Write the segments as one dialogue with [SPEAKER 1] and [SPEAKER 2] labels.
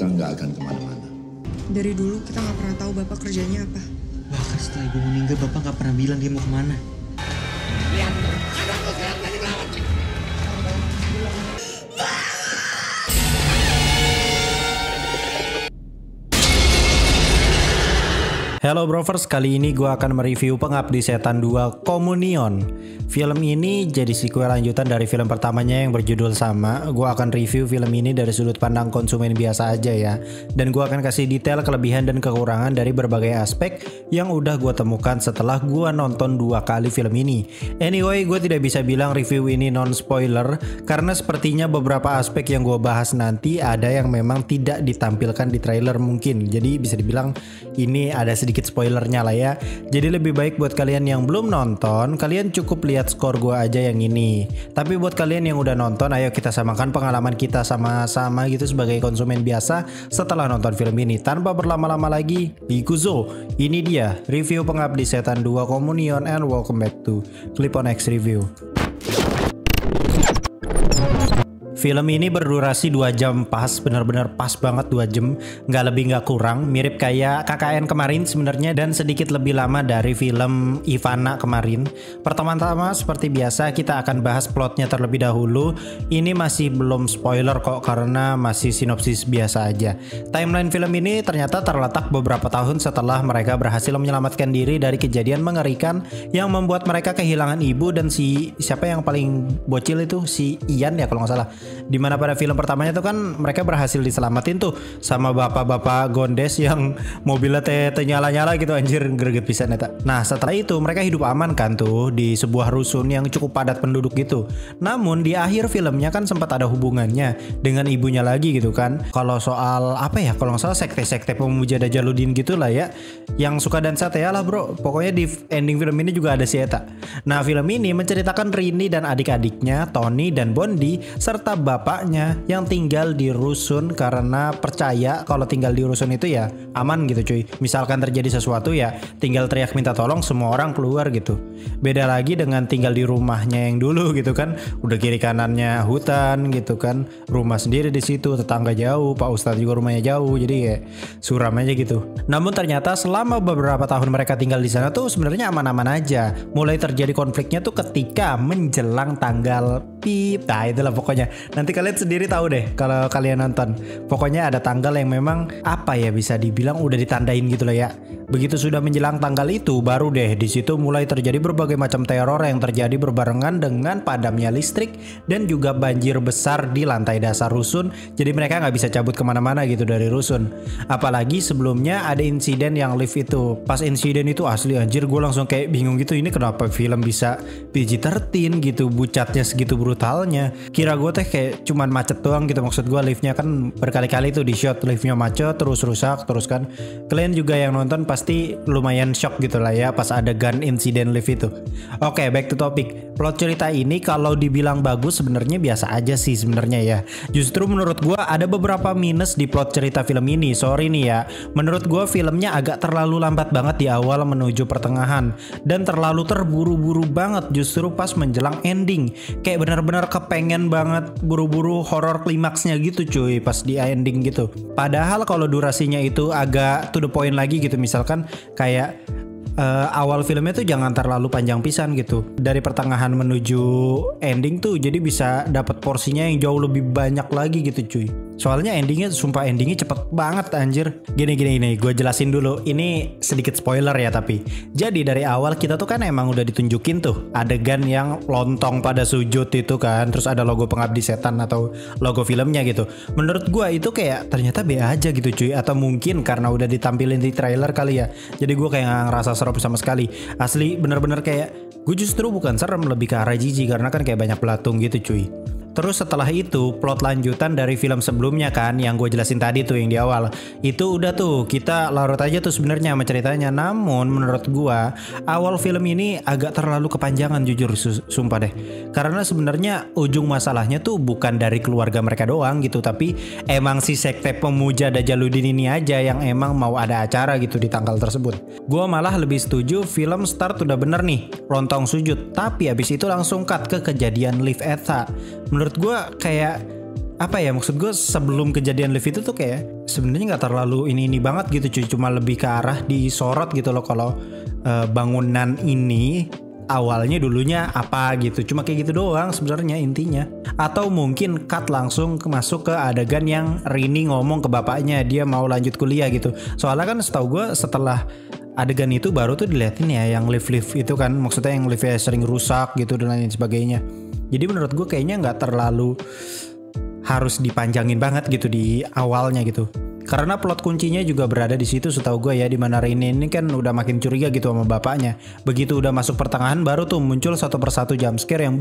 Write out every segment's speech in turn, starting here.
[SPEAKER 1] kita nggak akan kemana-mana.
[SPEAKER 2] Dari dulu kita nggak pernah tahu Bapak kerjanya apa.
[SPEAKER 3] Bahkan setelah ibu meninggal, Bapak nggak pernah bilang dia mau kemana.
[SPEAKER 4] Lihat, ada kok sekarang tadi melawan.
[SPEAKER 5] Hello Brovers, kali ini gue akan mereview Pengabdi Setan 2 Communion. Film ini jadi sequel lanjutan dari film pertamanya yang berjudul sama. Gue akan review film ini dari sudut pandang konsumen biasa aja ya. Dan gue akan kasih detail kelebihan dan kekurangan dari berbagai aspek yang udah gue temukan setelah gue nonton 2 kali film ini. Anyway, gue tidak bisa bilang review ini non-spoiler karena sepertinya beberapa aspek yang gue bahas nanti ada yang memang tidak ditampilkan di trailer mungkin. Jadi bisa dibilang ini ada sedikit spoilernya lah ya. Jadi lebih baik buat kalian yang belum nonton, kalian cukup lihat skor gue aja yang ini. Tapi buat kalian yang udah nonton, ayo kita samakan pengalaman kita sama-sama gitu sebagai konsumen biasa setelah nonton film ini. Tanpa berlama-lama lagi, ikuzo. Ini dia review Pengabdi Setan 2 Communion and welcome back to Clip on X Review. Film ini berdurasi 2 jam pas, benar-benar pas banget 2 jam, nggak lebih nggak kurang, mirip kayak KKN kemarin sebenarnya dan sedikit lebih lama dari film Ivana kemarin. Pertama-tama seperti biasa kita akan bahas plotnya terlebih dahulu. Ini masih belum spoiler kok karena masih sinopsis biasa aja. Timeline film ini ternyata terletak beberapa tahun setelah mereka berhasil menyelamatkan diri dari kejadian mengerikan yang membuat mereka kehilangan ibu dan siapa yang paling bocil itu si Ian ya kalau nggak salah. Dimana pada film pertamanya tuh kan mereka berhasil diselamatin tuh sama bapak-bapak gondes yang mobilnya nyala-nyala gitu, anjir greget pisan eta. Nah setelah itu mereka hidup aman kan tuh di sebuah rusun yang cukup padat penduduk gitu. Namun di akhir filmnya kan sempat ada hubungannya dengan ibunya lagi gitu kan. Kalau soal apa ya, kalau nggak salah sekte-sekte pemuja Dajaluddin gitu lah ya, yang suka dansa ya lah bro. Pokoknya di ending film ini juga ada si eta. Nah film ini menceritakan Rini dan adik-adiknya Tony dan Bondi serta bapaknya yang tinggal di rusun karena percaya kalau tinggal di rusun itu ya aman gitu cuy. Misalkan terjadi sesuatu ya tinggal teriak minta tolong semua orang keluar gitu. Beda lagi dengan tinggal di rumahnya yang dulu gitu kan, udah kiri kanannya hutan gitu kan, rumah sendiri di situ, tetangga jauh, Pak Ustadz juga rumahnya jauh, jadi ya suram aja gitu. Namun ternyata selama beberapa tahun mereka tinggal di sana tuh sebenarnya aman-aman aja. Mulai terjadi konfliknya tuh ketika menjelang tanggal pip. Nah itulah pokoknya. Nanti kalian sendiri tahu deh kalau kalian nonton. Pokoknya ada tanggal yang memang apa ya bisa dibilang udah ditandain gitu loh ya. Begitu sudah menjelang tanggal itu baru deh di situ mulai terjadi berbagai macam teror yang terjadi berbarengan dengan padamnya listrik dan juga banjir besar di lantai dasar rusun. Jadi mereka nggak bisa cabut kemana-mana gitu dari rusun. Apalagi sebelumnya ada insiden yang lift itu. Pas insiden itu asli anjir gue langsung kayak bingung gitu, ini kenapa film bisa PG-13 gitu, bucatnya segitu brutalnya. Kira gue teh kayak cuman macet doang gitu, maksud gue liftnya kan berkali-kali tuh di shot liftnya macet terus rusak terus kan. Kalian juga yang nonton pasti lumayan shock gitu lah ya pas adegan insiden lift itu. Oke, back to topic. Plot cerita ini kalau dibilang bagus sebenarnya biasa aja sih sebenarnya ya. Justru menurut gue ada beberapa minus di plot cerita film ini. Sorry nih ya, menurut gue filmnya agak terlalu lambat banget di awal menuju pertengahan dan terlalu terburu-buru banget justru pas menjelang ending. Kayak benar-benar kepengen banget buru-buru horor klimaksnya gitu cuy pas di ending gitu. Padahal kalau durasinya itu agak to the point lagi gitu, misalkan kayak awal filmnya tuh jangan terlalu panjang pisan gitu. Dari pertengahan menuju ending tuh jadi bisa dapat porsinya yang jauh lebih banyak lagi gitu cuy. Soalnya endingnya sumpah endingnya cepet banget anjir. Gini gue jelasin dulu. Ini sedikit spoiler ya tapi. Jadi dari awal kita tuh kan emang udah ditunjukin tuh adegan yang lontong pada sujud itu kan. Terus ada logo Pengabdi Setan atau logo filmnya gitu. Menurut gue itu kayak ternyata B aja gitu cuy. Atau mungkin karena udah ditampilin di trailer kali ya. Jadi gue kayak gak ngerasa serem sama sekali. Asli bener-bener kayak gue justru bukan serem, lebih ke arah jijik karena kan kayak banyak belatung gitu cuy. Terus setelah itu plot lanjutan dari film sebelumnya kan yang gue jelasin tadi tuh yang di awal. Itu udah tuh kita larut aja tuh sebenarnya sama ceritanya. Namun menurut gue awal film ini agak terlalu kepanjangan jujur sumpah deh. Karena sebenarnya ujung masalahnya tuh bukan dari keluarga mereka doang gitu, tapi emang si sekte pemuja Dajaluddin ini aja yang emang mau ada acara gitu di tanggal tersebut. Gue malah lebih setuju film start udah bener nih lontong sujud, tapi abis itu langsung cut ke kejadian lift Eta. Menurut gue kayak apa ya, maksud gue sebelum kejadian lift itu tuh kayak sebenarnya nggak terlalu ini banget gitu cuy, cuma lebih ke arah disorot gitu loh kalau bangunan ini awalnya dulunya apa gitu, cuma kayak gitu doang sebenarnya intinya. Atau mungkin cut langsung masuk ke adegan yang Rini ngomong ke bapaknya dia mau lanjut kuliah gitu. Soalnya kan setahu gue setelah adegan itu baru tuh diliatin ya yang lift itu kan, maksudnya yang liftnya sering rusak gitu dan lain sebagainya. Jadi menurut gue kayaknya nggak terlalu harus dipanjangin banget gitu di awalnya gitu. Karena plot kuncinya juga berada di situ setahu gue ya, di mana Rini ini kan udah makin curiga gitu sama bapaknya. Begitu udah masuk pertengahan baru tuh muncul satu persatu jump scare yang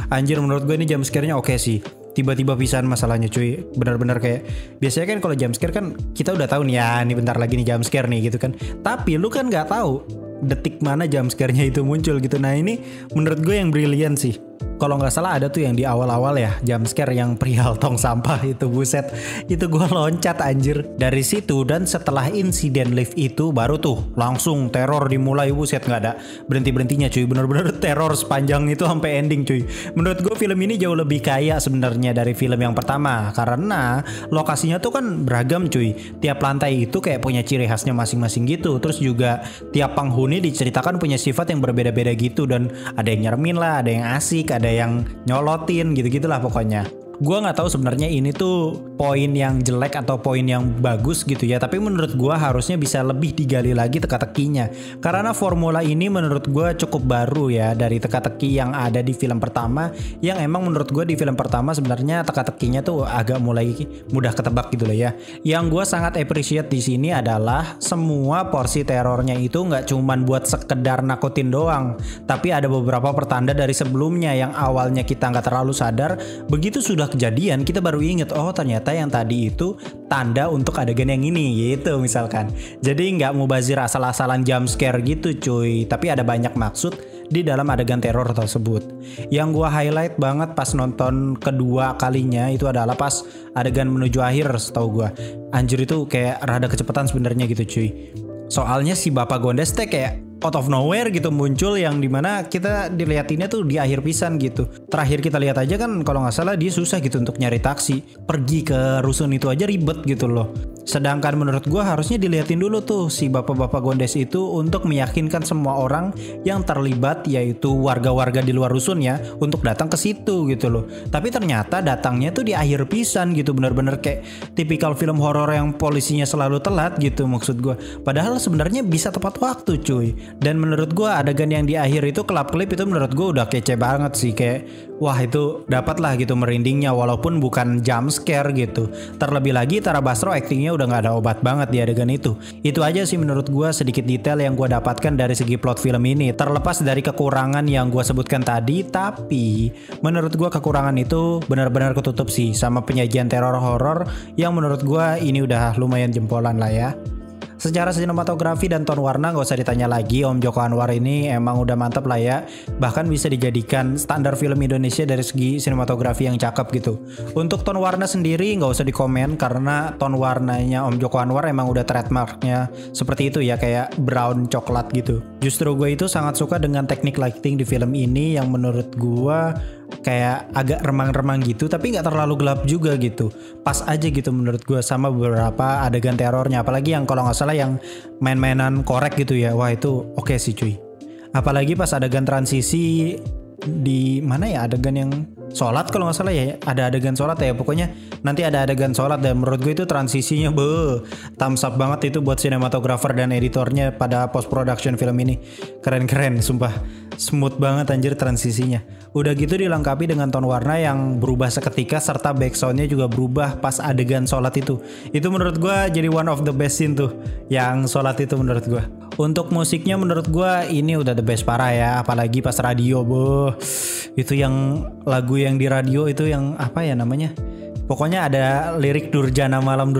[SPEAKER 5] anjir menurut gue ini jump scare-nya oke sih. Tiba-tiba pisahan masalahnya cuy. Benar-benar kayak biasanya kan kalau jump scare kan kita udah tahu nih ya, nih bentar lagi nih jump scare nih gitu kan. Tapi lu kan nggak tahu detik mana jump scare-nya itu muncul gitu. Nah ini menurut gue yang brilian sih. Kalau nggak salah ada tuh yang di awal-awal ya jump scare yang perihal tong sampah itu, buset itu gue loncat anjir dari situ. Dan setelah insiden lift itu baru tuh langsung teror dimulai, buset nggak ada berhentinya cuy, bener-bener teror sepanjang itu sampai ending cuy. Menurut gue film ini jauh lebih kaya sebenarnya dari film yang pertama karena lokasinya tuh kan beragam cuy, tiap lantai itu kayak punya ciri khasnya masing-masing gitu. Terus juga tiap penghuni diceritakan punya sifat yang berbeda-beda gitu, dan ada yang nyermin lah, ada yang asik, ada yang nyolotin gitu-gitulah pokoknya. Gue nggak tahu sebenarnya ini tuh poin yang jelek atau poin yang bagus gitu ya, tapi menurut gue harusnya bisa lebih digali lagi teka-tekinya karena formula ini menurut gue cukup baru ya dari teka-teki yang ada di film pertama, yang emang menurut gue di film pertama sebenarnya teka-tekinya tuh agak mulai mudah ketebak gitu loh ya. Yang gue sangat appreciate di sini adalah semua porsi terornya itu nggak cuman buat sekedar nakutin doang, tapi ada beberapa pertanda dari sebelumnya yang awalnya kita nggak terlalu sadar, begitu sudah kejadian kita baru inget, oh ternyata yang tadi itu tanda untuk adegan yang ini gitu misalkan. Jadi nggak mubazir asal-asalan jump scare gitu cuy, tapi ada banyak maksud di dalam adegan teror tersebut. Yang gua highlight banget pas nonton kedua kalinya itu adalah pas adegan menuju akhir, setahu gua anjir itu kayak rada kecepatan sebenarnya gitu cuy. Soalnya si Bapak Gondes teh kayak out of nowhere gitu muncul, yang dimana kita dilihatinnya tuh di akhir pisan gitu. Terakhir kita lihat aja kan kalau nggak salah dia susah gitu untuk nyari taksi, pergi ke rusun itu aja ribet gitu loh. Sedangkan menurut gue harusnya dilihatin dulu tuh si bapak-bapak Gondes itu untuk meyakinkan semua orang yang terlibat, yaitu warga-warga di luar rusun ya, untuk datang ke situ gitu loh. Tapi ternyata datangnya tuh di akhir pisan gitu, bener-bener kayak tipikal film horor yang polisinya selalu telat gitu maksud gue. Padahal sebenarnya bisa tepat waktu cuy. Dan menurut gue adegan yang di akhir itu kelap-kelip itu menurut gue udah kece banget sih, kayak wah itu dapat lah gitu merindingnya walaupun bukan jump scare gitu. Terlebih lagi Tara Basro aktingnya udah nggak ada obat banget di adegan itu. Itu aja sih menurut gue sedikit detail yang gue dapatkan dari segi plot film ini. Terlepas dari kekurangan yang gue sebutkan tadi, tapi menurut gue kekurangan itu benar-benar ketutup sih sama penyajian teror horor yang menurut gue ini udah lumayan jempolan lah ya. Secara sinematografi dan ton warna gak usah ditanya lagi, Om Joko Anwar ini emang udah mantep lah ya. Bahkan bisa dijadikan standar film Indonesia dari segi sinematografi yang cakep gitu. Untuk ton warna sendiri gak usah dikomen karena ton warnanya Om Joko Anwar emang udah trademarknya seperti itu ya, kayak brown coklat gitu. Justru gue itu sangat suka dengan teknik lighting di film ini yang menurut gue kayak agak remang-remang gitu tapi nggak terlalu gelap juga gitu, pas aja gitu menurut gue sama beberapa adegan terornya. Apalagi yang kalau nggak salah yang main-mainan korek gitu ya, wah itu oke sih cuy. Apalagi pas adegan transisi di mana ya, adegan yang sholat kalau nggak salah ya, ada adegan sholat ya, pokoknya nanti ada adegan sholat dan menurut gue itu transisinya thumbs up banget itu buat sinematografer dan editornya pada post production film ini. Keren-keren sumpah, smooth banget anjir transisinya. Udah gitu dilengkapi dengan ton warna yang berubah seketika serta backsoundnya juga berubah pas adegan sholat itu. Itu menurut gue jadi one of the best scene tuh yang sholat itu menurut gue. Untuk musiknya menurut gue ini udah the best parah ya, apalagi pas radio itu yang lagu yang di radio itu yang apa ya namanya, pokoknya ada lirik Durjana malam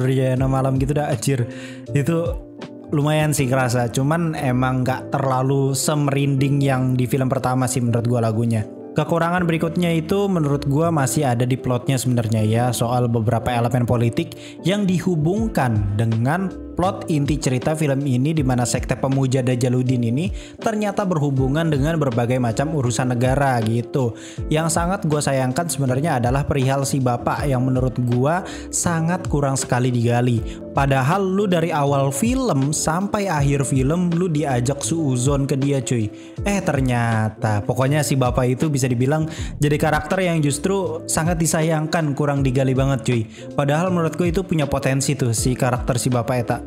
[SPEAKER 5] gitu dah anjir. Itu lumayan sih kerasa, cuman emang gak terlalu semerinding yang di film pertama sih menurut gue lagunya. Kekurangan berikutnya itu menurut gue masih ada di plotnya sebenarnya ya, soal beberapa elemen politik yang dihubungkan dengan Plot inti cerita film ini di mana sekte pemuja Dajaluddin ini ternyata berhubungan dengan berbagai macam urusan negara gitu. Yang sangat gue sayangkan sebenarnya adalah perihal si bapak yang menurut gue sangat kurang sekali digali. Padahal lu dari awal film sampai akhir film lu diajak suuzon ke dia cuy. Ternyata pokoknya si bapak itu bisa dibilang jadi karakter yang justru sangat disayangkan, kurang digali banget cuy. Padahal menurut gue itu punya potensi tuh si karakter si bapak eta.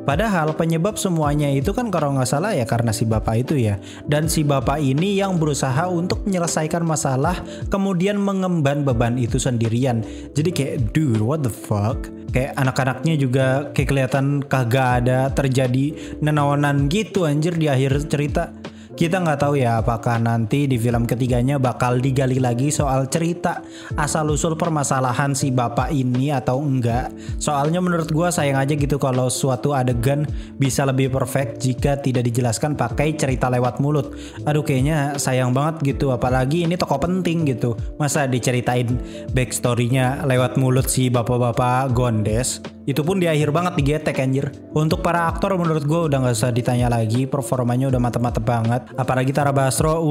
[SPEAKER 5] Padahal penyebab semuanya itu kan kalau nggak salah ya karena si bapak itu ya. Dan si bapak ini yang berusaha untuk menyelesaikan masalah kemudian mengemban beban itu sendirian. Jadi kayak dude what the fuck. Kayak anak-anaknya juga kayak kelihatan kagak ada terjadi nenaonan gitu anjir di akhir cerita. Kita nggak tahu ya apakah nanti di film ketiganya bakal digali lagi soal cerita asal-usul permasalahan si bapak ini atau enggak. Soalnya menurut gue sayang aja gitu kalau suatu adegan bisa lebih perfect jika tidak dijelaskan pakai cerita lewat mulut. Aduh kayaknya sayang banget gitu, apalagi ini tokoh penting gitu. Masa diceritain backstory-nya lewat mulut si bapak-bapak gondes. Itu pun di akhir banget digetek anjir. Untuk para aktor menurut gue udah gak usah ditanya lagi, performanya udah mantep-mantep banget. Apalagi Tara Basro,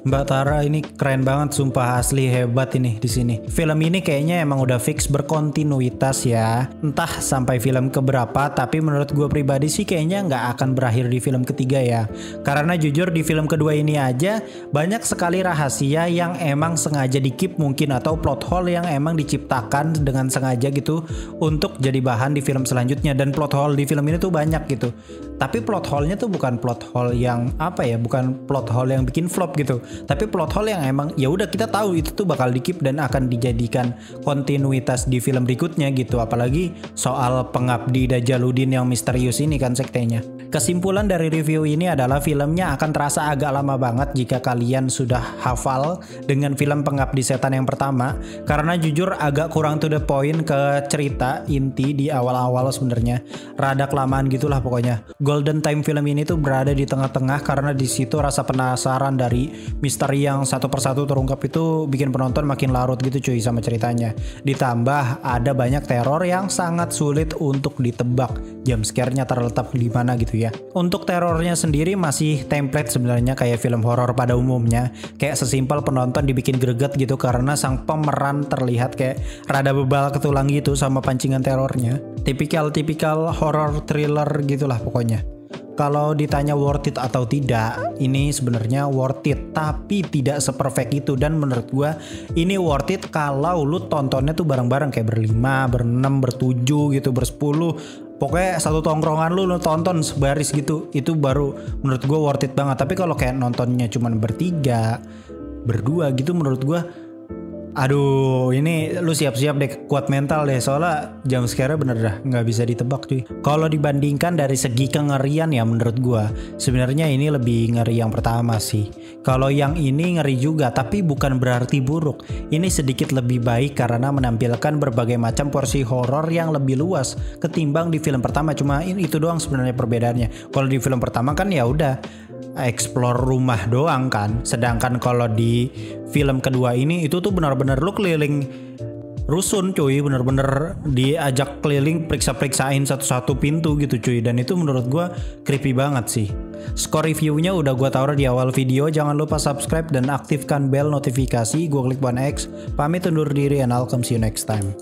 [SPEAKER 5] Mbak Tara ini keren banget, sumpah asli hebat ini di sini. Film ini kayaknya emang udah fix berkontinuitas ya. Entah sampai film keberapa, tapi menurut gue pribadi sih kayaknya nggak akan berakhir di film ketiga ya. Karena jujur di film kedua ini aja banyak sekali rahasia yang emang sengaja di-keep mungkin, atau plot hole yang emang diciptakan dengan sengaja gitu untuk jadi bahan di film selanjutnya. Dan plot hole di film ini tuh banyak gitu. Tapi plot hole-nya tuh bukan plot hole yang apa ya, bukan plot hole yang bikin flop gitu. Tapi plot hole yang emang ya udah kita tahu itu tuh bakal di-keep dan akan dijadikan kontinuitas di film berikutnya gitu. Apalagi soal pengabdi Dajaluddin yang misterius ini kan sektenya. Kesimpulan dari review ini adalah filmnya akan terasa agak lama banget jika kalian sudah hafal dengan film Pengabdi Setan yang pertama, karena jujur agak kurang to the point ke cerita inti di awal-awal sebenarnya. Rada kelamaan gitulah pokoknya. Golden time film ini tuh berada di tengah-tengah karena di situ rasa penasaran dari misteri yang satu persatu terungkap itu bikin penonton makin larut gitu cuy sama ceritanya. Ditambah ada banyak teror yang sangat sulit untuk ditebak. Jump scare-nya terletak di mana gitu ya. Untuk terornya sendiri masih template sebenarnya kayak film horor pada umumnya. Kayak sesimpel penonton dibikin greget gitu karena sang pemeran terlihat kayak rada bebal ketulang gitu sama pancingan terornya. Tipikal horror thriller gitulah pokoknya. Kalau ditanya worth it atau tidak, ini sebenarnya worth it, tapi tidak seperfect itu. Dan menurut gua ini worth it kalau lu tontonnya tuh bareng-bareng kayak berlima, berenam, bertujuh gitu, bersepuluh. Pokoknya satu tongkrongan lu tonton sebaris gitu, itu baru menurut gue worth it banget. Tapi kalau kayak nontonnya cuman bertiga, berdua gitu, menurut gue aduh ini lu siap-siap deh, kuat mental deh, soalnya jump scare bener dah nggak bisa ditebak cuy. Kalau dibandingkan dari segi kengerian ya menurut gua sebenarnya ini lebih ngeri yang pertama sih. Kalau yang ini ngeri juga tapi bukan berarti buruk. Ini sedikit lebih baik karena menampilkan berbagai macam porsi horor yang lebih luas ketimbang di film pertama. Cuma itu doang sebenarnya perbedaannya. Kalau di film pertama kan ya udah explore rumah doang kan. Sedangkan kalau di film kedua ini itu tuh benar-benar lu keliling rusun cuy, bener-bener diajak keliling periksa-periksain satu-satu pintu gitu cuy. Dan itu menurut gue creepy banget sih. Skor reviewnya udah gue taruh di awal video. Jangan lupa subscribe dan aktifkan bell notifikasi. Gue Klik1X pamit undur diri and I'll come see you next time.